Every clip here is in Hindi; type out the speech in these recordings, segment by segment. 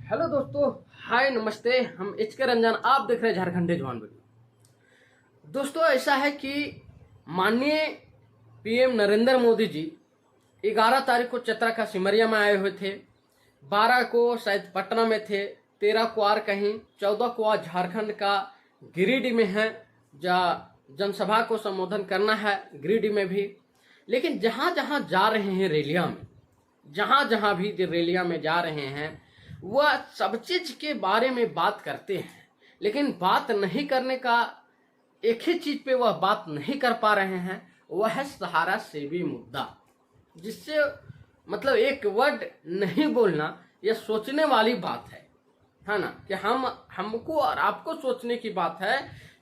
हेलो दोस्तों, हाय नमस्ते। हम एच.के. रंजन, आप देख रहे हैं झारखंडी जवान वीडियो। दोस्तों, ऐसा है कि माननीय पीएम नरेंद्र मोदी जी 11 तारीख को चतरा का सिमरिया में आए हुए थे, 12 को शायद पटना में थे, 13 को और कहीं, 14 को आज झारखंड का गिरिडीह में है, जहाँ जनसभा को संबोधन करना है गिरिडीह में भी। लेकिन जहाँ जहाँ जा रहे हैं रैलियाँ में, जहाँ जहाँ भी रैलियाँ में जा रहे हैं, वह सब चीज के बारे में बात करते हैं, लेकिन बात नहीं करने का एक ही चीज पे वह बात नहीं कर पा रहे हैं, वह है सहारा सेवी मुद्दा। जिससे मतलब एक वर्ड नहीं बोलना, यह सोचने वाली बात है ना, कि हमको और आपको सोचने की बात है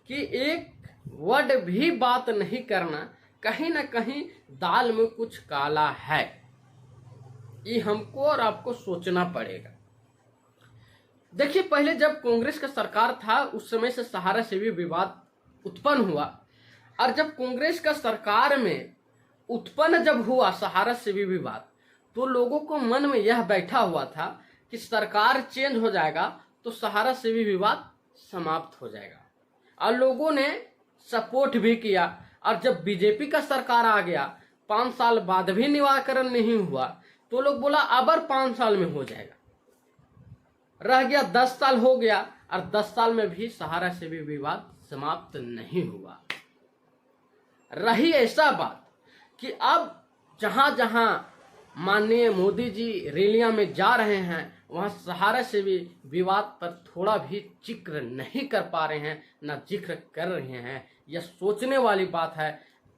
कि एक वर्ड भी बात नहीं करना, कहीं ना कहीं दाल में कुछ काला है। ये हमको और आपको सोचना पड़ेगा। देखिए, पहले जब कांग्रेस का सरकार था उस समय से सहारा सेवी विवाद उत्पन्न हुआ, और जब कांग्रेस का सरकार में उत्पन्न जब हुआ सहारा सेवी विवाद, तो लोगों को मन में यह बैठा हुआ था कि सरकार चेंज हो जाएगा तो सहारा सेवी विवाद समाप्त हो जाएगा, और लोगों ने सपोर्ट भी किया। और जब बीजेपी का सरकार आ गया, 5 साल बाद भी निराकरण नहीं हुआ, तो लोग बोला अब 5 साल में हो जाएगा। रह गया 10 साल हो गया, और 10 साल में भी सहारा सेवी विवाद समाप्त नहीं हुआ। रही ऐसा बात कि अब जहां जहां माननीय मोदी जी रैलियां में जा रहे हैं, वहां सहारा सेवी विवाद पर थोड़ा भी जिक्र नहीं कर पा रहे हैं, ना जिक्र कर रहे हैं। यह सोचने वाली बात है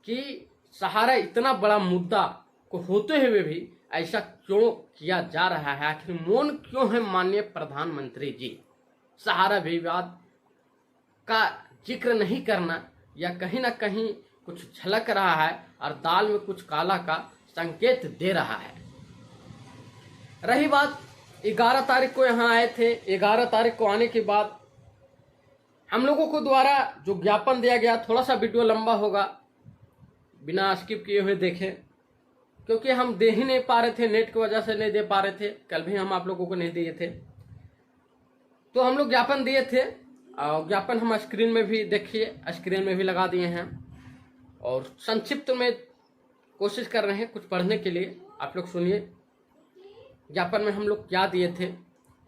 कि सहारा इतना बड़ा मुद्दा को होते हुए भी ऐसा क्यों किया जा रहा है। आखिर मौन क्यों है माननीय प्रधानमंत्री जी? सहारा विवाद का जिक्र नहीं करना, या कहीं ना कहीं कुछ झलक रहा है और दाल में कुछ काला का संकेत दे रहा है। रही बात 11 तारीख को यहाँ आए थे, 11 तारीख को आने के बाद हम लोगों को द्वारा जो ज्ञापन दिया गया, थोड़ा सा वीडियो लंबा होगा, बिना स्किप किए हुए देखें, क्योंकि हम दे ही नहीं पा रहे थे, नेट की वजह से नहीं दे पा रहे थे। कल भी हम आप लोगों को नहीं दिए थे, तो हम लोग ज्ञापन दिए थे, और ज्ञापन हम स्क्रीन में भी देखिए, स्क्रीन में भी लगा दिए हैं, और संक्षिप्त में कोशिश कर रहे हैं कुछ पढ़ने के लिए। आप लोग सुनिए ज्ञापन में हम लोग क्या दिए थे,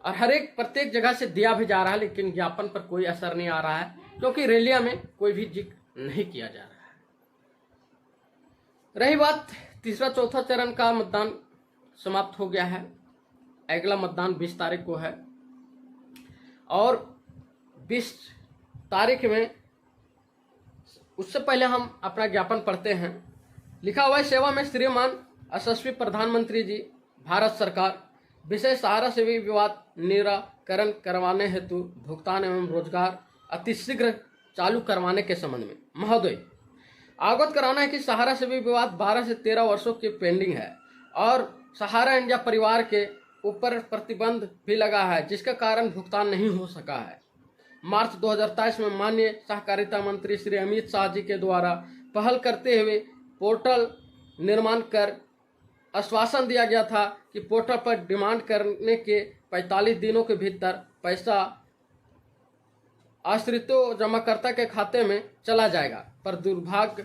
और हर एक प्रत्येक जगह से दिया भी जा रहा है, लेकिन ज्ञापन पर कोई असर नहीं आ रहा है, क्योंकि रैलिया में कोई भी जिक्र नहीं किया जा रहा है। रही बात तीसरा चौथा चरण का, मतदान समाप्त हो गया है। अगला मतदान 20 तारीख को है, और 20 तारीख में, उससे पहले हम अपना ज्ञापन पढ़ते हैं। लिखा हुआ है, सेवा में श्रीमान यशस्वी प्रधानमंत्री जी भारत सरकार, विषय सहारा सेवी विवाद निराकरण करवाने हेतु भुगतान एवं रोजगार अतिशीघ्र चालू करवाने के संबंध में महोदय अवगत कराना है कि सहारा सेवी विवाद 12 से 13 वर्षों की पेंडिंग है, और सहारा इंडिया परिवार के ऊपर प्रतिबंध भी लगा है, जिसके कारण भुगतान नहीं हो सका है। मार्च 2023 में माननीय सहकारिता मंत्री श्री अमित शाह जी के द्वारा पहल करते हुए पोर्टल निर्माण कर आश्वासन दिया गया था कि पोर्टल पर डिमांड करने के 45 दिनों के भीतर पैसा आश्रितों जमाकर्ता के खाते में चला जाएगा। पर दुर्भाग्य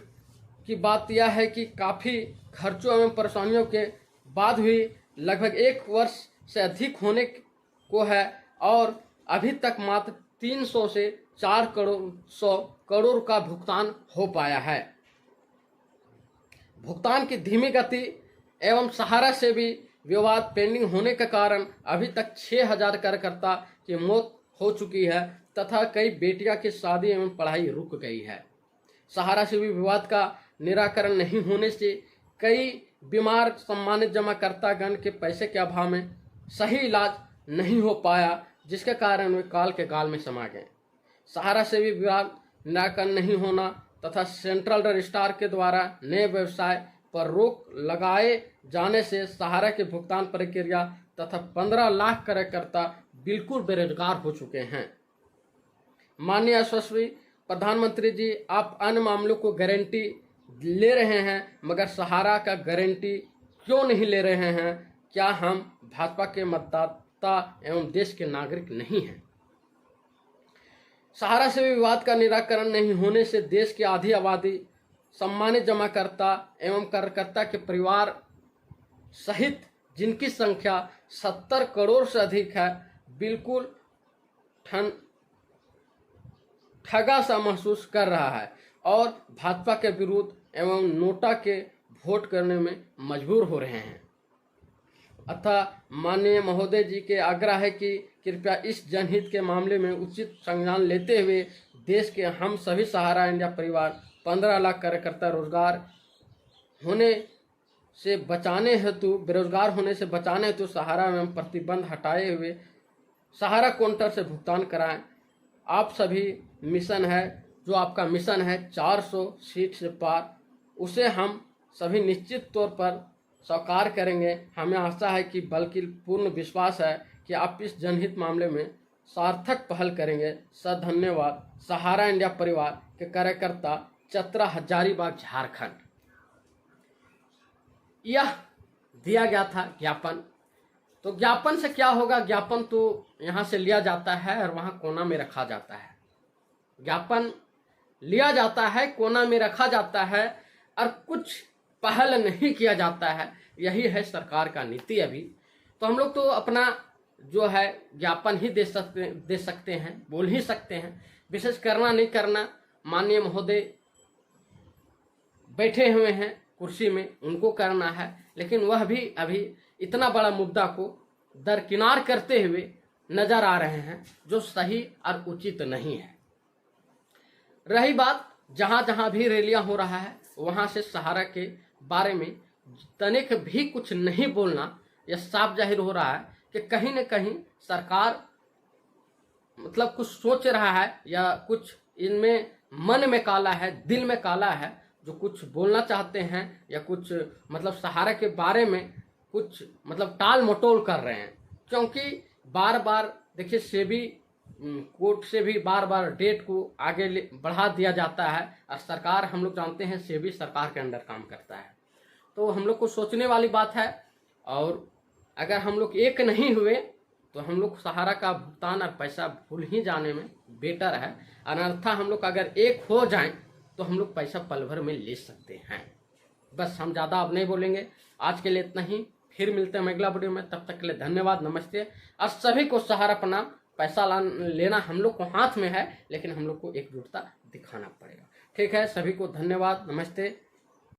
की बात यह है कि काफ़ी खर्चों एवं परेशानियों के बाद भी लगभग 1 वर्ष से अधिक होने को है, और अभी तक मात्र 300 से 4 करोड़ का भुगतान हो पाया है। भुगतान की धीमी गति एवं सहारा से भी विवाद पेंडिंग होने के कारण अभी तक 6000 कार्यकर्ता की मौत हो चुकी है, तथा कई बेटियां की शादी एवं पढ़ाई रुक गई है। सहारा से भी विवाद का निराकरण नहीं होने से कई बीमार सम्मानित जमाकर्तागण के पैसे के अभाव में सही इलाज नहीं हो पाया, जिसके कारण वे काल के गाल में समा गए। सहारा से भी विवाद निराकरण नहीं होना तथा सेंट्रल रजिस्ट्रार के द्वारा नए व्यवसाय पर रोक लगाए जाने से सहारा के भुगतान प्रक्रिया तथा 15 लाख कार्यकर्ता बिल्कुल बेरोजगार हो चुके हैं। माननीय यशस्वी प्रधानमंत्री जी, आप अन्य मामलों को गारंटी ले रहे हैं, मगर सहारा का गारंटी क्यों नहीं ले रहे हैं? क्या हम भाजपा के मतदाता सत्ता एवं देश के नागरिक नहीं हैं। सहारा से विवाद का निराकरण नहीं होने से देश की आधी आबादी सम्मानित जमाकर्ता एवं कार्यकर्ता के परिवार सहित जिनकी संख्या 70 करोड़ से अधिक है, बिल्कुल ठगा सा महसूस कर रहा है और भाजपा के विरुद्ध एवं नोटा के वोट करने में मजबूर हो रहे हैं। अतः माननीय महोदय जी के आग्रह है कि कृपया इस जनहित के मामले में उचित संज्ञान लेते हुए देश के हम सभी सहारा इंडिया परिवार 15 लाख कार्यकर्ता बेरोजगार होने से बचाने हेतु सहारा में प्रतिबंध हटाए हुए सहारा काउंटर से भुगतान कराएं। आप सभी मिशन है, जो आपका मिशन है 400 सीट से पार, उसे हम सभी निश्चित तौर पर साकार करेंगे। हमें आशा है कि बल्कि पूर्ण विश्वास है कि आप इस जनहित मामले में सार्थक पहल करेंगे। धन्यवाद। सहारा इंडिया परिवार के कार्यकर्ता, चतरा, हजारीबाग, झारखंड। यह दिया गया था ज्ञापन। तो ज्ञापन से क्या होगा? ज्ञापन तो यहाँ से लिया जाता है और वहाँ कोना में रखा जाता है। ज्ञापन लिया जाता है, कोना में रखा जाता है और कुछ पहल नहीं किया जाता है। यही है सरकार का नीति अभी। तो हम लोग तो अपना जो है ज्ञापन ही दे सकते हैं, बोल ही सकते हैं। विशेष करना नहीं करना माननीय महोदय बैठे हुए हैं कुर्सी में, उनको करना है। लेकिन वह भी अभी इतना बड़ा मुद्दा को दरकिनार करते हुए नजर आ रहे हैं, जो सही और उचित नहीं है। रही बात जहां जहां भी रैलियां हो रहा है, वहां से सहारा के बारे में तनिक भी कुछ नहीं बोलना, यह साफ जाहिर हो रहा है कि कहीं न कहीं सरकार मतलब कुछ सोच रहा है या कुछ इनमें मन में काला है, दिल में काला है, जो कुछ बोलना चाहते हैं या कुछ मतलब सहारा के बारे में कुछ मतलब टाल मटोल कर रहे हैं। क्योंकि बार बार देखिए सेबी कोर्ट से भी बार बार डेट को आगे बढ़ा दिया जाता है और सरकार, हम लोग जानते हैं सेबी सरकार के अंडर काम करता है। तो हम लोग को सोचने वाली बात है। और अगर हम लोग एक नहीं हुए तो हम लोग सहारा का भुगतान और पैसा भूल ही जाने में बेटर है। अन्यथा हम लोग अगर एक हो जाएं तो हम लोग पैसा पल भर में ले सकते हैं। बस हम ज़्यादा अब नहीं बोलेंगे। आज के लिए इतना ही, फिर मिलते हैं अगला वीडियो में। तब तक के लिए धन्यवाद, नमस्ते। और सभी को सहारा अपना पैसा लेना हम लोग को हाथ में है, लेकिन हम लोग को एकजुटता दिखाना पड़ेगा। ठीक है, सभी को धन्यवाद, नमस्ते।